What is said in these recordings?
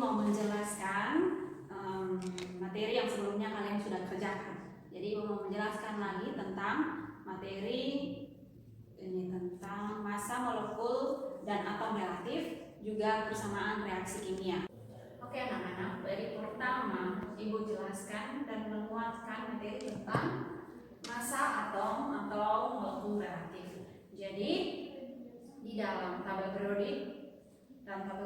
mau menjelaskan materi yang sebelumnya kalian sudah kerjakan. Jadi mau menjelaskan lagi tentang materi ini tentang massa, molekul, dan atom relatif, juga persamaan reaksi kimia. Oke anak-anak, dari pertama Ibu jelaskan dan menguatkan materi tentang massa, atom, atau molekul relatif. Jadi di dalam tabel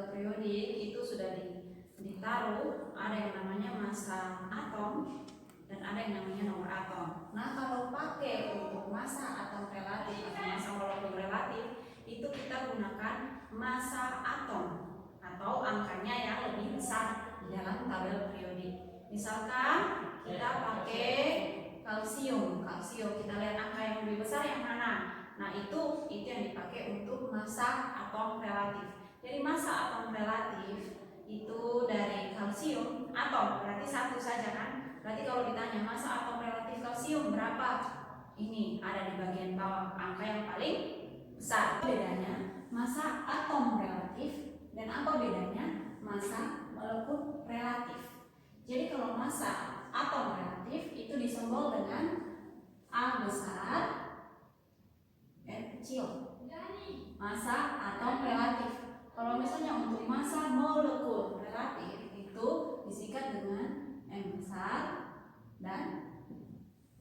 periodik itu sudah ditaruh ada yang namanya massa atom dan ada yang namanya nomor atom. Nah, kalau pakai untuk massa atom relatif atau massa molekul relatif itu kita gunakan massa atom atau angkanya yang lebih besar di dalam tabel periodik. Misalkan kita pakai kalsium, kita lihat angka yang lebih besar yang mana. Nah, itu yang dipakai untuk massa atom relatif. Jadi massa atom relatif itu dari kalsium atom, berarti satu saja kan? Berarti kalau ditanya massa atom relatif kalsium berapa? Ini ada di bagian bawah, angka yang paling besar. Bedanya massa atom relatif dan apa bedanya massa molekul relatif. Jadi kalau massa atom relatif itu disimbol dengan A besar, R kecil. Massa atom relatif. Kalau misalnya untuk massa molekul relatif itu disingkat dengan M besar dan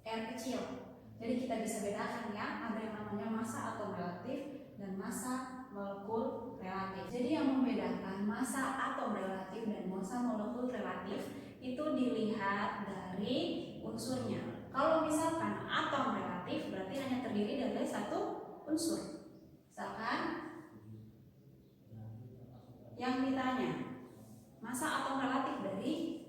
R kecil. Jadi kita bisa bedakan ya, ada yang namanya massa atom relatif dan massa molekul relatif. Jadi yang membedakan massa atom relatif dan massa molekul relatif itu dilihat dari unsurnya. Kalau misalkan atom relatif berarti hanya terdiri dari satu unsur. Misalkan yang ditanya massa atom relatif dari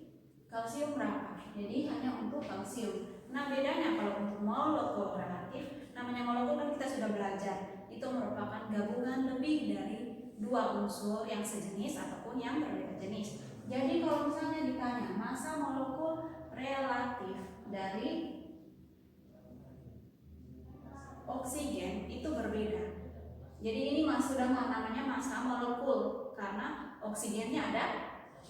kalsium berapa? Jadi hanya untuk kalsium. Nah, bedanya kalau untuk molekul relatif, namanya molekul kan kita sudah belajar, itu merupakan gabungan lebih dari dua unsur yang sejenis ataupun yang berbeda jenis. Jadi kalau misalnya ditanya massa molekul relatif dari oksigen itu berbeda. Jadi ini sudah namanya massa molekul karena oksigennya ada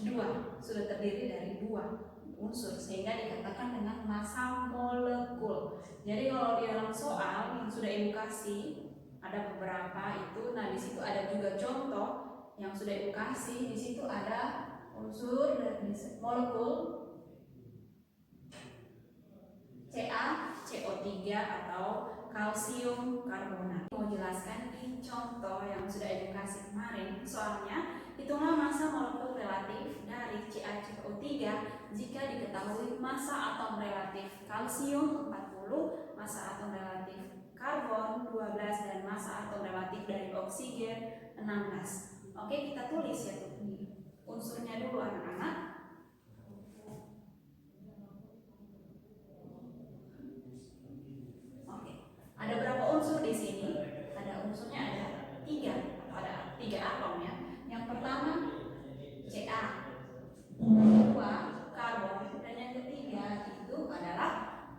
dua, sudah terdiri dari dua unsur sehingga dikatakan dengan massa molekul. Jadi kalau di dalam soal yang sudah Ibu kasih ada beberapa itu, nah di situ ada juga contoh yang sudah Ibu kasih, di situ ada unsur dari molekul Ca, CO3 atau kalsium karbonat. Mau jelaskan di contoh yang sudah Ibu kasih kemarin, soalnya hitunglah massa molekul relatif dari CaCO3 jika diketahui massa atom relatif kalsium 40, massa atom relatif karbon 12 dan massa atom relatif dari oksigen 16. Oke, kita tulis ya unsurnya dulu anak-anak. Ada berapa unsur di sini? Ada unsurnya ada 3 atau ada 3 atom ya. Yang pertama Ca, yang kedua karbon, dan yang ketiga itu adalah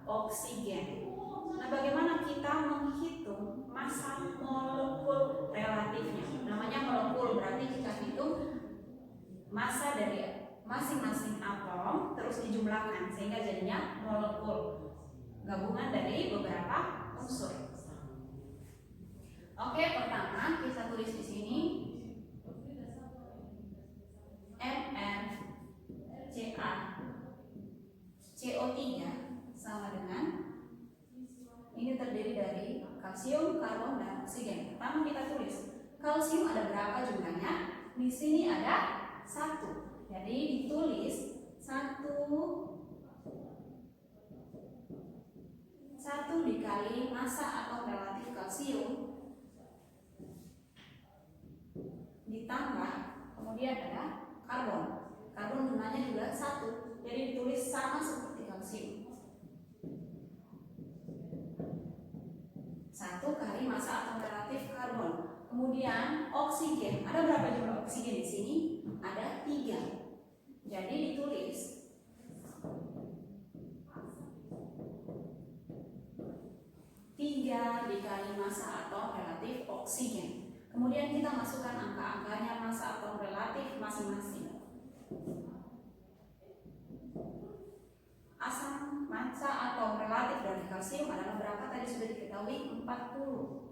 oksigen. Nah, bagaimana kita menghitung massa molekul relatifnya? Namanya molekul berarti kita hitung massa dari masing-masing atom terus dijumlahkan sehingga jadinya molekul, gabungan dari beberapa unsur. Oke, pertama kita tulis di sini MnCa CO3 sama dengan ini terdiri dari kalsium, karbon, dan oksigen. Pertama kita tulis kalsium ada berapa jumlahnya? Di sini ada 1. Jadi ditulis 1 dikali massa atom relatif kalsium ditambah kemudian ada karbon. Karbon jumlahnya juga 1, jadi ditulis sama seperti kalsium. 1 kali massa atom relatif karbon. Kemudian oksigen, ada berapa jumlah oksigen di sini? Ada 3. Jadi ditulis 3 dikali massa atom relatif oksigen. Kemudian kita masukkan angka-angkanya massa atom relatif masing-masing. kalsium adalah berapa? Tadi sudah diketahui 40.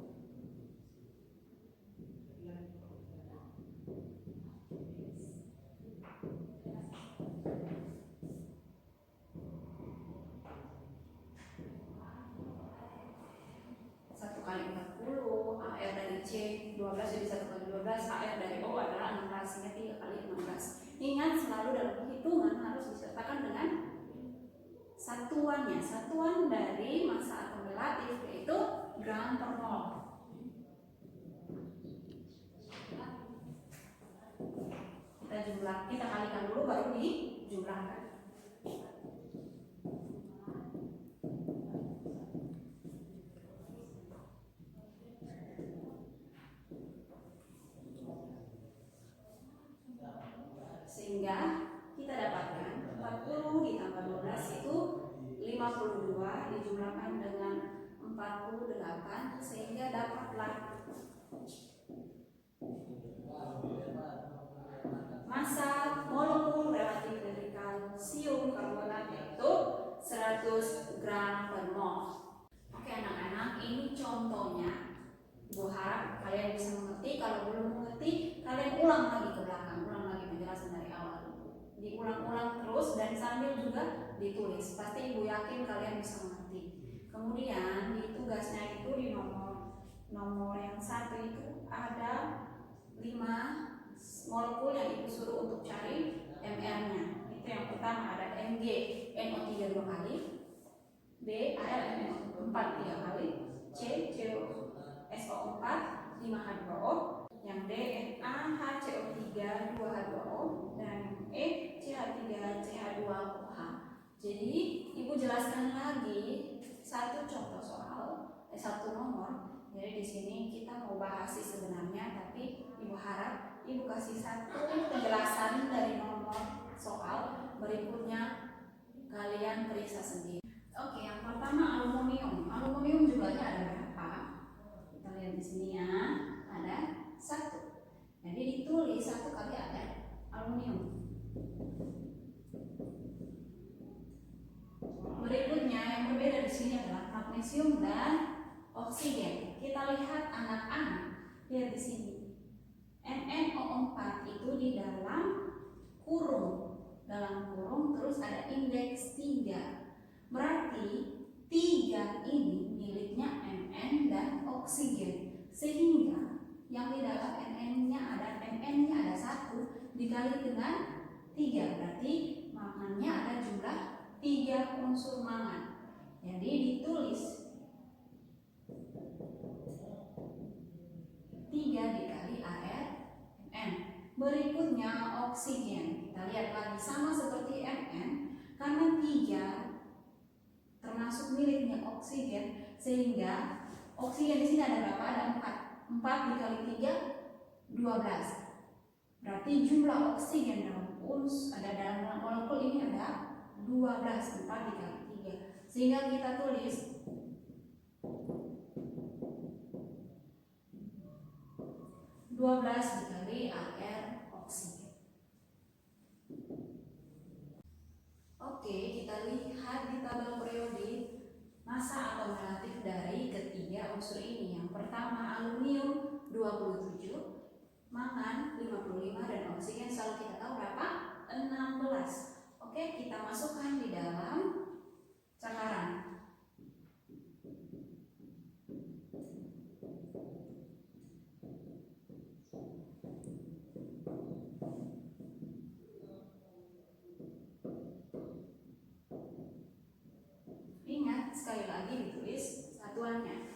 Kali 40, AR dari C 12 jadi 1 kali 12, AR dari O adalah 16, sehingga 3 kali 16. Ingat selalu dalam perhitungan harus disertakan dengan satuannya. Satuan dari massa atom relatif yaitu gram per mol. Kita kalikan dulu baru dijumlahkan. Sehingga kita dapatkan 40 ditambah 12 itu 52 dijumlahkan dengan 48, sehingga dapatlah massa molekul relatif dari kalsium karbonat yaitu 100 gram per mol. Oke anak-anak, ini contohnya. Ibu harap kalian bisa mengerti. Kalau belum mengerti, kalian ulang lagi ke belakang, ulang lagi penjelasan dari awal. Diulang-ulang terus dan sambil juga ditulis. Pasti ibu yakin kalian bisa mengerti. Kemudian di tugasnya itu di nomor yang 1 itu ada 5 molekul yang ibu suruh untuk cari MR-nya. Itu yang pertama ada Mg NO3 2 kali, B AlMNO4 3 kali, C SO4 5H2O, yang D NaHCO3 2H2O, dan E CH3CH2OH. Jadi ibu jelaskan lagi satu contoh soal, satu nomor. Jadi di sini kita mau bahas sih sebenarnya, tapi ibu harap ibu kasih satu penjelasan dari nomor soal, berikutnya kalian periksa sendiri. Oke, yang pertama aluminium. Aluminium jumlahnya ada berapa? Kita lihat di sini ya, ada 1. Jadi ditulis 1 kali ada aluminium. Berikutnya yang berbeda di sini adalah magnesium dan oksigen. Kita lihat anak-anak, lihat di sini. NNO4 itu di dalam kurung. Dalam kurung terus ada indeks 3. Berarti 3 ini miliknya Mn dan oksigen. Sehingga yang di dalam Mn-nya ada 1 dikali dengan 3. Berarti mangannya ada jumlah 3 unsur mangan. Jadi ditulis 3 dikali ArN. Berikutnya oksigen. Kita lihat lagi sama seperti Mn, karena 3 termasuk miliknya oksigen, sehingga oksigen di sini ada berapa? Ada 4. 4 dikali 3 12. Berarti jumlah oksigen dalam molekul ini ada 12. 4 dikali 3. Sehingga kita tulis 12 dikali Ar oksigen. Oke, kita lihat di tabel periodik massa atom relatif dari ketiga unsur ini. Yang pertama aluminium 27, mangan 55, dan oksigen selalu kita tahu berapa? 16. Oke, kita masukkan di dalam cakaran. Ingat, sekali lagi ditulis satuannya.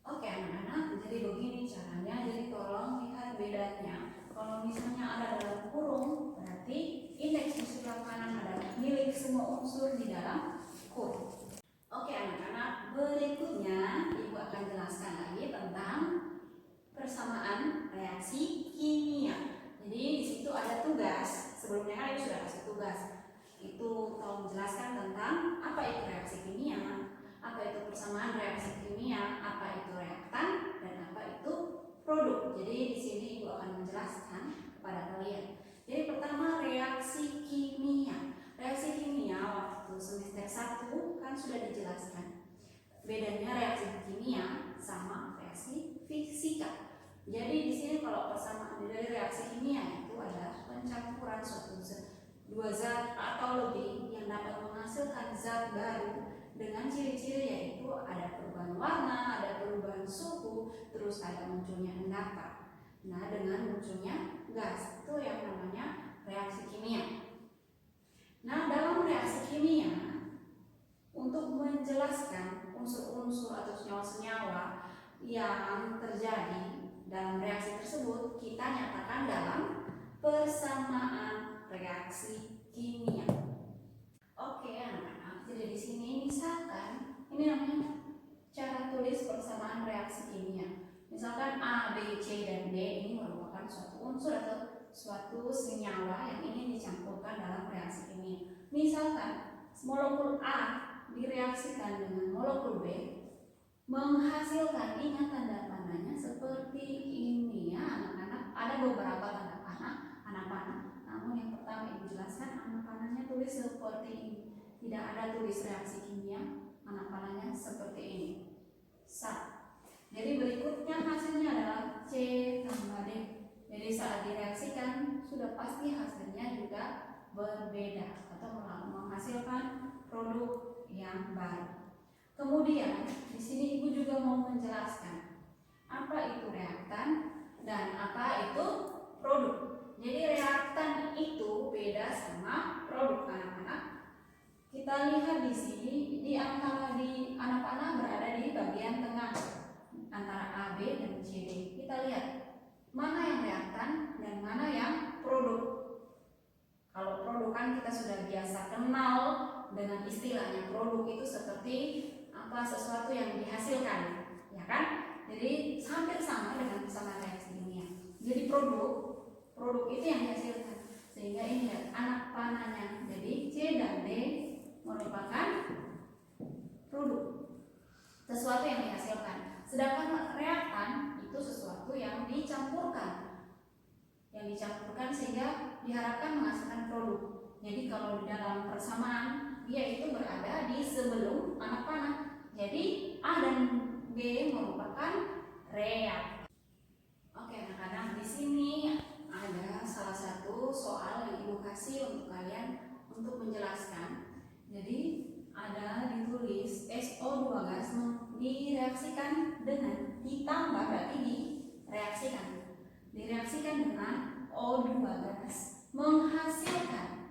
Oke anak-anak, jadi begini caranya. Jadi tolong lihat bedanya. Kalau misalnya ada dalam kurung, berarti indeks di sebelah kanan adalah milik semua unsur di dalam kurung. Oke anak-anak, berikutnya ibu akan jelaskan lagi tentang persamaan reaksi kimia. Jadi di situ ada tugas. dua zat atau lebih yang dapat menghasilkan zat baru dengan ciri-ciri yaitu ada perubahan warna, ada perubahan suhu, terus ada munculnya endapan. Nah, dengan munculnya gas itu yang namanya reaksi kimia. Nah, dalam reaksi kimia untuk menjelaskan unsur-unsur atau senyawa-senyawa yang terjadi dalam reaksi tersebut, kita nyatakan dalam persamaan reaksi kimia. Oke, anak-anak. Jadi di sini misalkan ini namanya cara tulis persamaan reaksi kimia. Misalkan A, B, C, dan D ini merupakan suatu unsur atau suatu senyawa yang ingin dicampurkan dalam reaksi kimia. Misalkan molekul A direaksikan dengan molekul B menghasilkan, ingat tanda panahnya seperti ini ya anak-anak. Ada beberapa tanda panah, anak panah. Namun yang pertama ibu jelaskan, anak panahnya tulis seperti ini. Tidak ada tulis reaksi kimia, anak panahnya seperti ini. Jadi berikutnya hasilnya adalah C tambah D. Jadi saat direaksikan sudah pasti hasilnya juga berbeda atau menghasilkan produk yang baru. Kemudian di sini ibu juga mau menjelaskan apa itu reaktan dan apa itu produk. Jadi reaktan itu beda sama produk anak-anak. Kita lihat di sini di antara di anak panah berada di bagian tengah antara A, B, dan C, D. Kita lihat mana yang reaktan dan mana yang produk. Kalau produk kan kita sudah biasa kenal dengan istilahnya, produk itu seperti apa, sesuatu yang dihasilkan, ya kan? Jadi hampir sama dengan persamaan reaksi kimia. Jadi produk itu yang dihasilkan. Sehingga ini lihat anak panahnya. Jadi C dan D merupakan produk, sesuatu yang dihasilkan. Sedangkan reaktan itu sesuatu yang dicampurkan, sehingga diharapkan menghasilkan produk. Jadi kalau di dalam persamaan dia itu berada di sebelum anak panah. Jadi A dan B merupakan reaktan. Oke anak-anak, di sini ada salah satu soal yang ibu kasih untuk kalian untuk menjelaskan. Jadi ada ditulis SO2 gas direaksikan dengan ditambah, berarti direaksikan dengan O2 gas menghasilkan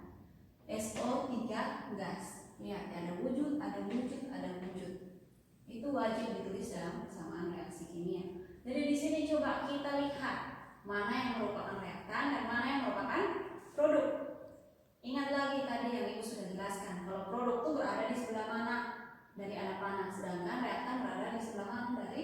SO3 gas. Lihat ada wujud. Itu wajib ditulis dalam persamaan reaksi kimia. Jadi di sini coba kita lihat mana yang merupakan reaktan dan mana yang merupakan produk. Ingat lagi tadi yang ibu sudah jelaskan, kalau produk itu berada di sebelah mana dari anak panah, sedangkan reaktan berada di sebelah mana dari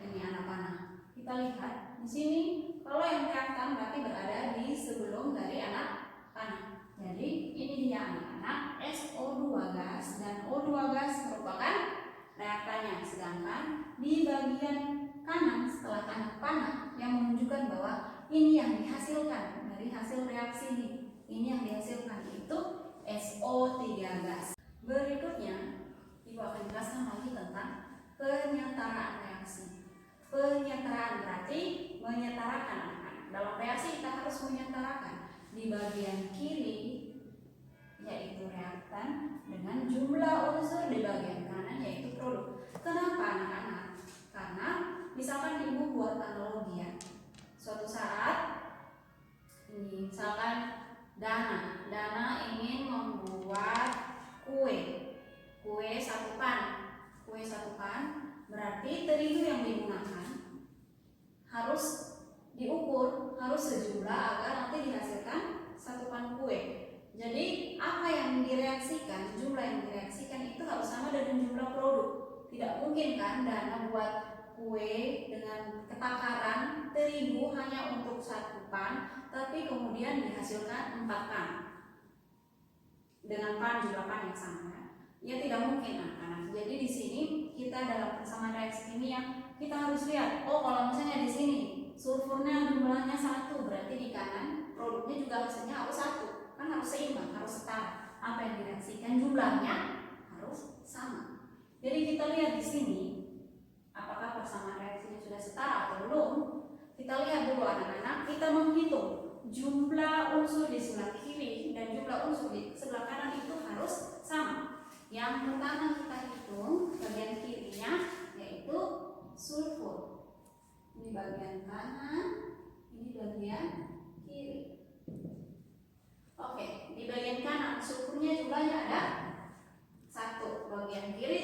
ini anak panah. Kita lihat di sini, kalau yang reaktan berarti berada di sebelum dari anak panah. Jadi ini dia anak-anak, SO2 gas dan O2 gas merupakan reaktannya, sedangkan di bagian kanan setelah anak panah yang menunjukkan bahwa ini yang dihasilkan dari hasil reaksi ini. Ini yang dihasilkan itu SO3 gas. Berikutnya, ibu akan jelaskan lagi tentang penyetaraan reaksi. Penyetaraan berarti menyetarakan anak-anak. Dalam reaksi kita harus menyetarakan di bagian kiri yaitu reaktan dengan jumlah unsur di bagian kanan yaitu produk. Kenapa anak-anak? Karena misalkan ibu buat analogi ya. Suatu saat ini misalkan Dana ingin membuat kue satu pan, berarti terigu yang digunakan harus diukur, harus sejumlah agar nanti dihasilkan satu pan kue. Jadi apa yang direaksikan, jumlah yang direaksikan itu harus sama dengan jumlah produk. Tidak mungkin kan Dana buat kue dengan ketakaran terigu hanya untuk satu pan, tapi kemudian dihasilkan 4 pan dengan jumlah pan yang sama. Ya tidak mungkin anak-anak. Jadi di sini kita dalam persamaan reaksi kimia kita harus lihat, oh kalau misalnya di sini sulfurnya jumlahnya 1, berarti di kanan produknya juga hasilnya harus 1, kan harus seimbang, harus setara. Apa yang direaksikan jumlahnya harus sama. Jadi kita lihat di sini apakah persamaan reaksinya sudah setara atau belum. Kita lihat dulu anak-anak, kita menghitung jumlah unsur di sebelah kiri jumlah unsur di sebelah kanan itu harus sama. Yang pertama kita hitung bagian kirinya, yaitu sulfur. Ini bagian kanan, ini bagian kiri. Oke, di bagian kanan sulfurnya jumlahnya ada 1. Bagian kiri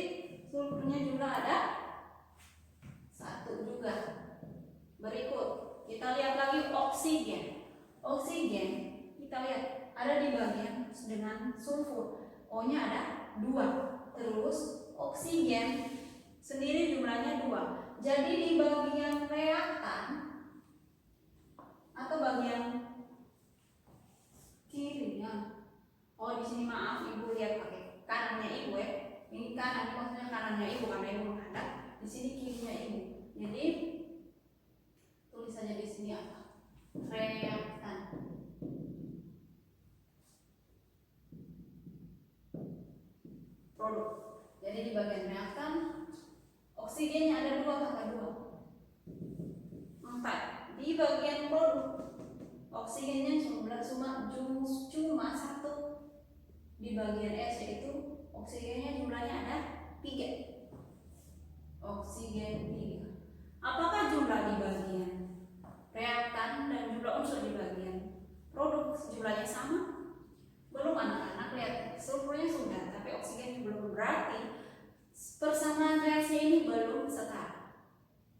sulfurnya jumlah ada 1 juga. Berikut kita lihat lagi oksigen. Oksigen kita lihat ada di bagian dengan sulfur. O-nya ada 2. Terus oksigen sendiri jumlahnya 2. Jadi di bagian reaktan atau bagian kirinya. Oh, di sini maaf Ibu lihat pakai kanannya Ibu ya. Ini kanan, maksudnya kanannya Ibu karena Ibu menghadap. Di sini kirinya Ibu. Jadi tulis saja di sini apa? Reaktan. Produk. Jadi di bagian reaktan oksigennya ada 2 kata 2. 4. Di bagian produk oksigennya cuma 1. Di bagian S yaitu oksigennya jumlahnya ada 3. Oksigen 3. Apakah jumlah di bagian reaktan dan jumlah unsur di bagian produk jumlahnya sama? Belum anak-anak, lihat sulfurnya sudah, tapi oksigen belum. Berarti persamaan reaksi ini belum setara.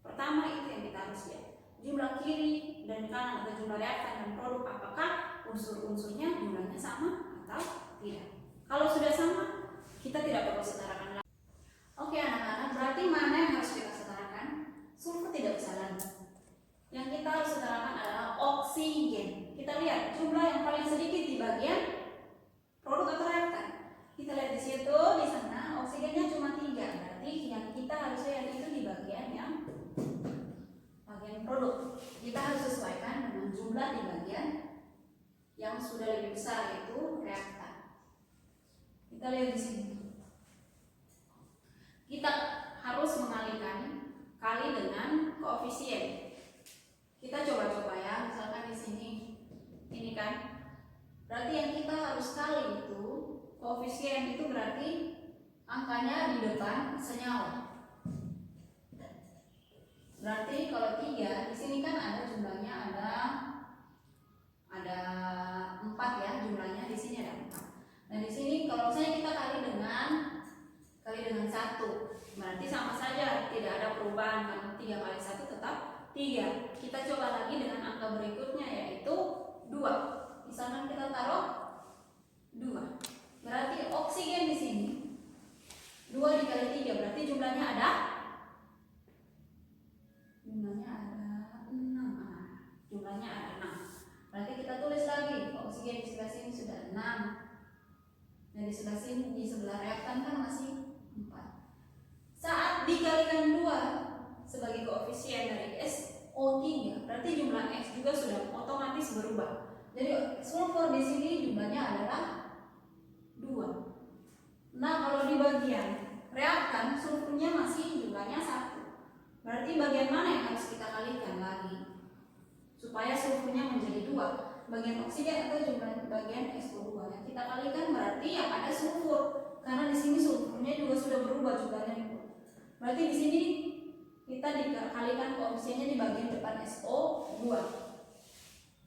Pertama itu yang kita harus lihat, jumlah kiri dan kanan atau jumlah reaktan dan produk, apakah unsur-unsurnya jumlahnya sama atau tidak. Kalau sudah sama, kita tidak perlu setarakan lagi. Oke anak-anak, berarti mana yang harus kita setarakan? Sulfur tidak bisa lagi. Yang kita harus setarakan adalah oksigen. Kita lihat jumlah yang paling sedikit di bagian produk atau reaktan. Kita lihat di situ, di sana oksigennya cuma 3. Berarti yang kita harus lihat itu di bagian produk. Kita harus sesuaikan dengan jumlah di bagian yang sudah lebih besar, yaitu reaktan. Kita lihat di sini. Kita harus mengalihkan kali dengan koefisien. Kita coba-coba ya, misalkan di sini. Ini kan. Berarti yang kita harus kali itu koefisien itu berarti angkanya di depan senyawa. Berarti kalau 3 di sini kan ada jumlahnya ada 4 ya, jumlahnya di sini ada 4. Nah di sini kalau misalnya kita kali dengan 1, berarti sama saja, tidak ada perubahan karena 3 kali 1 tetap 3. Kita coba lagi dengan angka berikutnya yaitu 2. Misalkan kita taruh 2. Berarti oksigen di sini 2 dikali 3 berarti jumlahnya ada 6. Jumlahnya ada 6. Berarti kita tulis lagi oksigen di sebelah sini sudah 6. Dan di sebelah sini, di sebelah reaktan kan masih 4. Saat dikalikan 2 sebagai koefisien dari SO3, berarti jumlah X juga sudah otomatis berubah. Jadi sulfur di sini jumlahnya adalah 2. Nah, kalau di bagian reaktan sulfurnya masih jumlahnya 1. Berarti bagian mana yang harus kita kalikan lagi supaya sulfurnya menjadi 2? Bagian oksigen atau jumlah bagian SO2 yang kita kalikan berarti yang ada sulfur, karena di sini sulfurnya juga sudah berubah jumlahnya. Berarti di sini kita dikalikan koefisiennya di bagian depan SO2.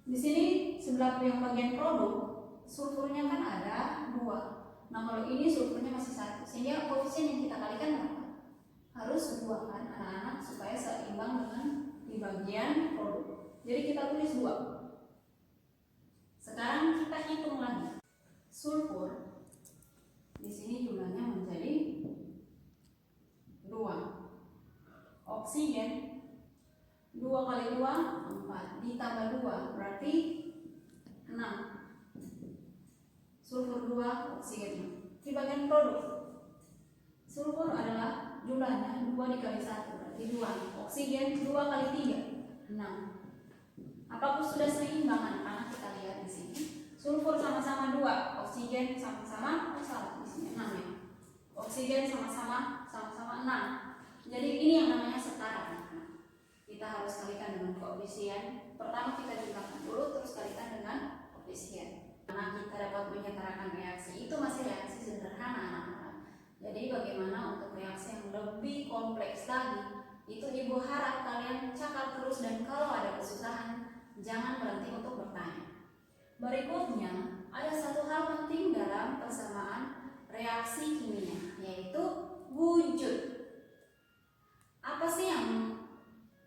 Di sini sebelah yang bagian produk sulfurnya kan ada 2. Nah kalau ini sulfurnya masih 1, sehingga koefisien yang kita kalikan berapa? Harus 2 kan anak-anak, supaya seimbang dengan di bagian produk. Jadi kita tulis 2. Sekarang kita hitung lagi. Sulfur di sini jumlahnya menjadi 2. Oksigen 2 kali 2 4 ditambah 2 berarti 6. Sulfur 2, oksigen 6. Di bagian produk sulfur adalah jumlahnya 2 dikali 1 berarti 2. Oksigen 2 kali 3 6. Apakah sudah seimbang anak-anak? Kita lihat di sini. Sulfur sama-sama 2, oksigen sama-sama di sini 6 ya. Oksigen sama-sama 6. Jadi ini yang namanya setara. Kita harus kalikan dengan koefisien. Pertama kita jumlahkan dulu, terus kalikan dengan koefisien. Karena kita dapat menyetarakan reaksi, itu masih reaksi sederhana anak-anak. Jadi bagaimana untuk reaksi yang lebih kompleks lagi, itu ibu harap kalian cakap terus, dan kalau ada kesusahan jangan berhenti untuk bertanya. Berikutnya ada satu hal penting dalam persamaan reaksi kimia, yaitu wujud. Apa sih yang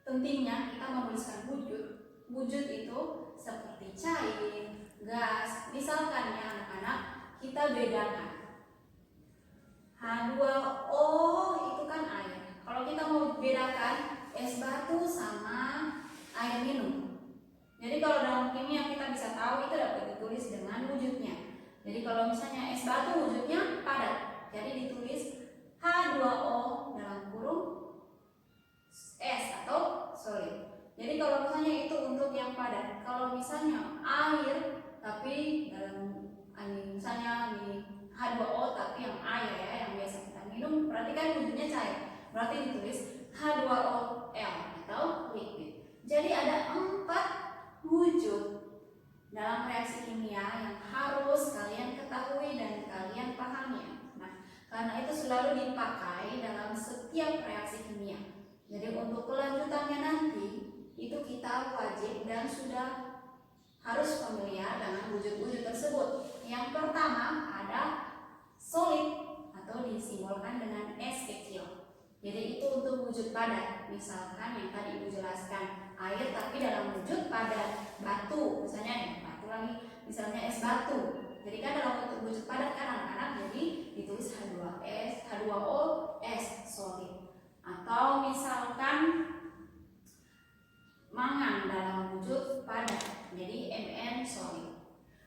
pentingnya kita menuliskan wujud? Wujud itu seperti cair, gas. Misalkan ya anak-anak, kita bedakan H2O itu kan air. Kalau kita mau bedakan es batu sama air minum, jadi kalau dalam kimia kita bisa tahu itu dapat ditulis dengan wujudnya. Jadi kalau misalnya es batu wujudnya padat, jadi ditulis H2O dalam kurung es atau solid. Jadi kalau misalnya itu untuk yang padat, kalau misalnya air tapi dalam misalnya di H2O tapi yang air ya, yang biasa kita minum, berarti kan wujudnya cair. Berarti ditulis H2OL atau liquid. Jadi ada 4 wujud dalam reaksi kimia yang harus kalian ketahui dan kalian pahami. Nah, karena itu selalu dipakai dalam setiap reaksi kimia. Jadi untuk kelanjutannya nanti itu kita wajib dan sudah harus familiar dengan wujud-wujud tersebut. Yang pertama ada solid atau disimbolkan dengan S kecil. Jadi itu untuk wujud padat. Misalkan yang tadi Ibu jelaskan, air tapi dalam wujud padat. Batu misalnya, batu lagi, misalnya es batu. Jadi kan dalam bentuk wujud padat kan anak-anak, jadi ditulis H2S, H2O, S solid. Atau misalkan mangan dalam wujud padat, jadi Mn solid.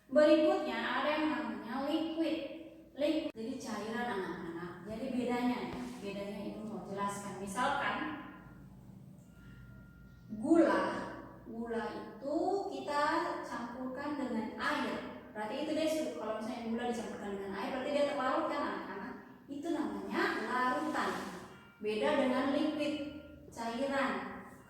Berikutnya ada yang namanya liquid. Liquid jadi cairan anak-anak. Jadi bedanya Ibu mau jelaskan. Misalkan gula itu kita campurkan dengan air. Berarti itu dia, kalau misalnya gula dicampurkan dengan air, berarti dia terlarut kan anak-anak. Itu namanya larutan. Beda dengan liquid, cairan.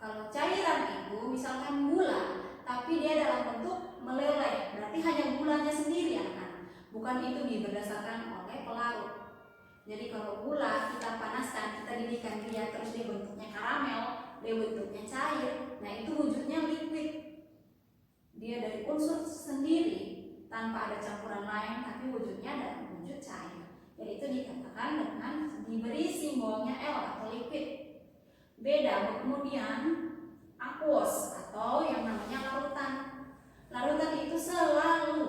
Kalau cairan itu misalkan gula, tapi dia dalam bentuk meleleh, berarti hanya gulanya sendiri anak-anak. Bukan itu berdasarkan oleh pelarut. Jadi kalau gula kita panaskan, kita didihkan dia, terus dia bentuknya karamel, dia bentuknya cair, nah itu wujudnya liquid. Dia dari unsur sendiri tanpa ada campuran lain, tapi wujudnya dalam wujud cair. Jadi itu dikatakan dengan diberi simbolnya L atau liquid. Beda kemudian aqueous atau yang namanya larutan. Larutan itu selalu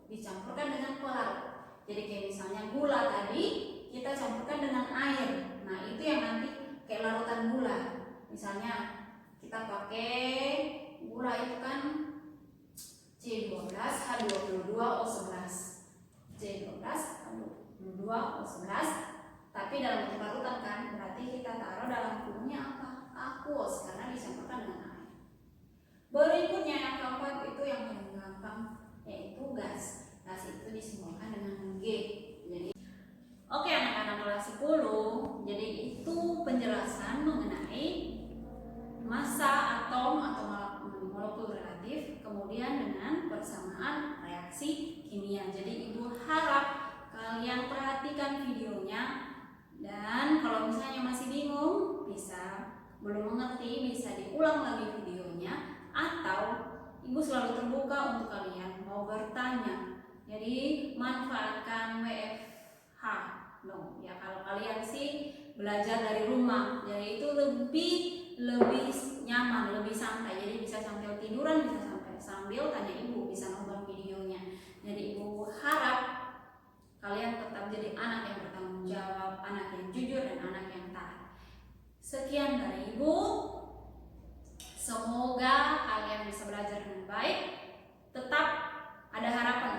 dicampurkan dengan pelarut. Jadi kayak misalnya gula tadi kita campurkan dengan air. Nah, itu yang nanti kayak larutan gula. Misalnya kita pakai gula itu kan C12 H22O11. C12 H22O11, tapi dalam bentuk larutan kan, berarti kita taruh dalam kurungnya apa? Aqueous, karena dicampurkan dengan air. Berikutnya yang keempat itu yang paling gampang, yaitu gas. Gas itu disimbolkan dengan G. Jadi oke anak-anak kelas 10, jadi itu penjelasan mengenai massa atom atau molekul relatif, kemudian dengan persamaan reaksi kimia. Jadi Ibu harap kalian perhatikan videonya, dan kalau misalnya masih bingung, belum mengerti, bisa diulang lagi videonya, atau Ibu selalu terbuka untuk kalian mau bertanya. Jadi manfaatkan WFH. Ya kalau kalian sih belajar dari rumah, jadi itu lebih nyaman, lebih santai. Jadi bisa sambil tiduran, bisa sambil tanya ibu, bisa nonton videonya. Jadi ibu harap kalian tetap jadi anak yang bertanggung jawab, anak yang jujur, dan anak yang taat. Sekian dari ibu. Semoga kalian bisa belajar dengan baik. Tetap ada harapan